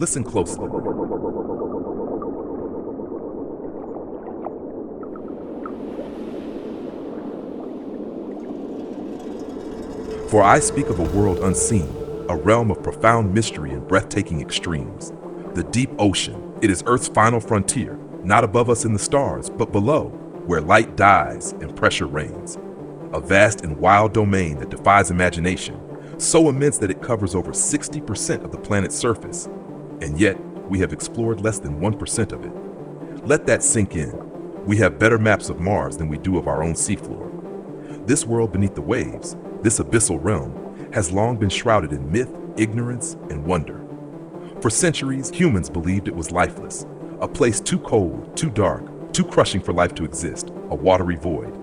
Listen closely. For I speak of a world unseen, a realm of profound mystery and breathtaking extremes. The deep ocean, it is Earth's final frontier, not above us in the stars, but below, where light dies and pressure reigns. A vast and wild domain that defies imagination, so immense that it covers over 60% of the planet's surface, and yet we have explored less than 1% of it. Let that sink in. We have better maps of Mars than we do of our own seafloor. This world beneath the waves, this abyssal realm, has long been shrouded in myth, ignorance, and wonder. For centuries, humans believed it was lifeless, a place too cold, too dark, too crushing for life to exist, a watery void.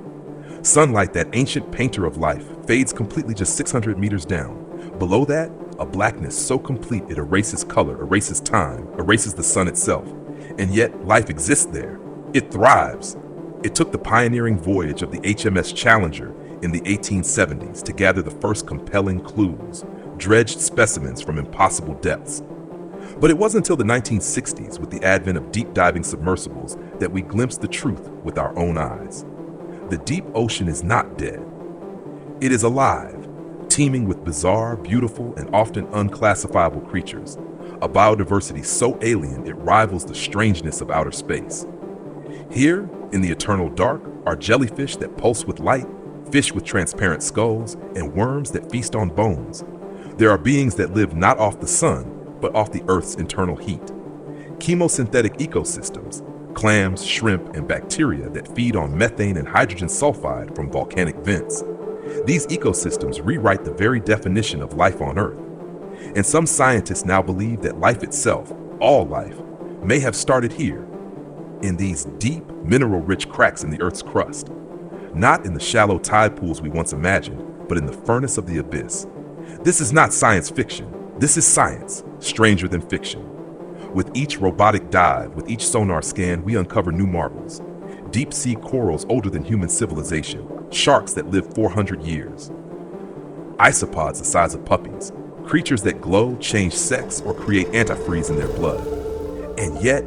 Sunlight, that ancient painter of life, fades completely just 600 meters down. Below that, a blackness so complete it erases color, erases time, erases the sun itself. And yet, life exists there. It thrives. It took the pioneering voyage of the HMS Challenger in the 1870s to gather the first compelling clues, dredged specimens from impossible depths. But it wasn't until the 1960s, with the advent of deep-diving submersibles, that we glimpsed the truth with our own eyes. The deep ocean is not dead. It is alive, teeming with bizarre, beautiful, and often unclassifiable creatures, a biodiversity so alien it rivals the strangeness of outer space. Here, in the eternal dark, are jellyfish that pulse with light, fish with transparent skulls, and worms that feast on bones. There are beings that live not off the sun, but off the Earth's internal heat. Chemosynthetic ecosystems, clams, shrimp, and bacteria that feed on methane and hydrogen sulfide from volcanic vents. These ecosystems rewrite the very definition of life on Earth. And some scientists now believe that life itself, all life, may have started here, in these deep, mineral-rich cracks in the Earth's crust. Not in the shallow tide pools we once imagined, but in the furnace of the abyss. This is not science fiction. This is science, stranger than fiction. With each robotic dive, with each sonar scan, we uncover new marvels. Deep-sea corals older than human civilization, sharks that live 400 years. Isopods the size of puppies, creatures that glow, change sex, or create antifreeze in their blood. And yet,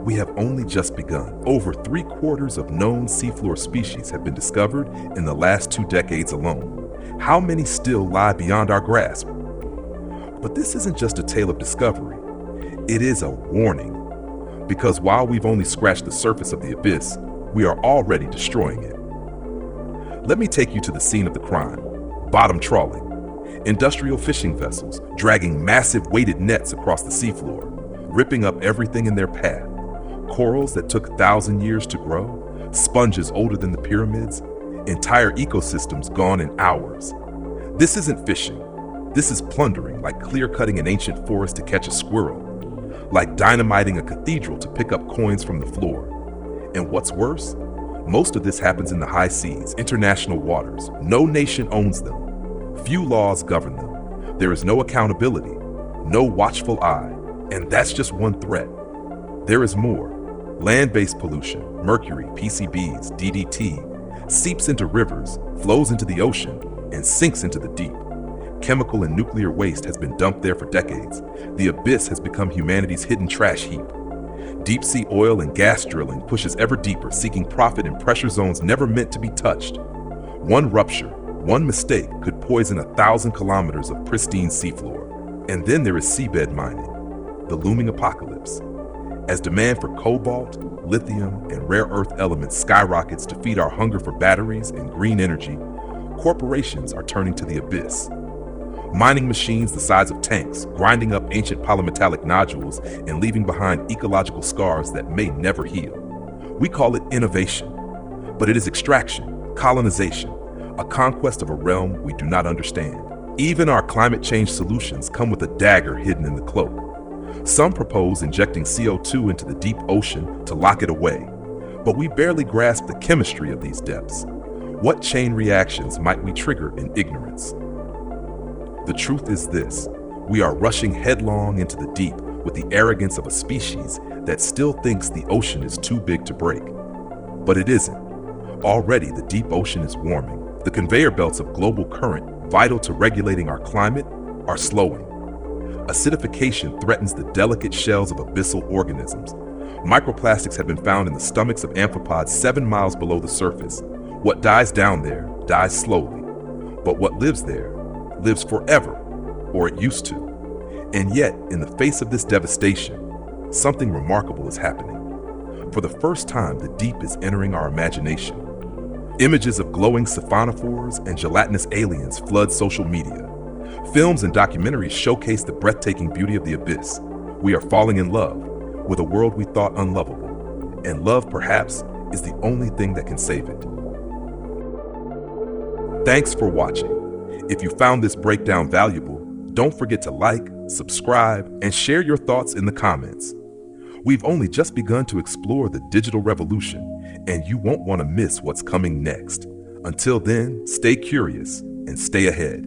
we have only just begun. Over 3/4 of known seafloor species have been discovered in the last 2 decades alone. How many still lie beyond our grasp? But this isn't just a tale of discovery. It is a warning. Because while we've only scratched the surface of the abyss, we are already destroying it. Let me take you to the scene of the crime. Bottom trawling. Industrial fishing vessels dragging massive weighted nets across the seafloor, ripping up everything in their path. Corals that took 1,000 years to grow, sponges older than the pyramids, entire ecosystems gone in hours. This isn't fishing. This is plundering, like clear-cutting an ancient forest to catch a squirrel, like dynamiting a cathedral to pick up coins from the floor. And what's worse, most of this happens in the high seas, international waters. No nation owns them. Few laws govern them. There is no accountability, no watchful eye, and that's just one threat. There is more. Land-based pollution, mercury, PCBs, DDT, seeps into rivers, flows into the ocean, and sinks into the deep. Chemical and nuclear waste has been dumped there for decades. The abyss has become humanity's hidden trash heap. Deep-sea oil and gas drilling pushes ever deeper, seeking profit in pressure zones never meant to be touched. One rupture, one mistake could poison 1,000 kilometers of pristine seafloor. And then there is seabed mining, the looming apocalypse. As demand for cobalt, lithium, and rare earth elements skyrockets to feed our hunger for batteries and green energy, corporations are turning to the abyss. Mining machines the size of tanks, grinding up ancient polymetallic nodules and leaving behind ecological scars that may never heal. We call it innovation, but it is extraction, colonization, a conquest of a realm we do not understand. Even our climate change solutions come with a dagger hidden in the cloak. Some propose injecting CO2 into the deep ocean to lock it away, but we barely grasp the chemistry of these depths. What chain reactions might we trigger in ignorance? The truth is this: we are rushing headlong into the deep with the arrogance of a species that still thinks the ocean is too big to break. But it isn't. Already the deep ocean is warming. The conveyor belts of global current, vital to regulating our climate, are slowing. Acidification threatens the delicate shells of abyssal organisms. Microplastics have been found in the stomachs of amphipods 7 miles below the surface. What dies down there dies slowly, but what lives there lives forever, or it used to. And yet, in the face of this devastation, something remarkable is happening. For the first time, the deep is entering our imagination. Images of glowing siphonophores and gelatinous aliens flood social media. Films and documentaries showcase the breathtaking beauty of the abyss. We are falling in love with a world we thought unlovable, and love, perhaps, is the only thing that can save it. Thanks for watching. If you found this breakdown valuable, don't forget to like, subscribe, and share your thoughts in the comments. We've only just begun to explore the digital revolution, and you won't want to miss what's coming next. Until then, stay curious and stay ahead.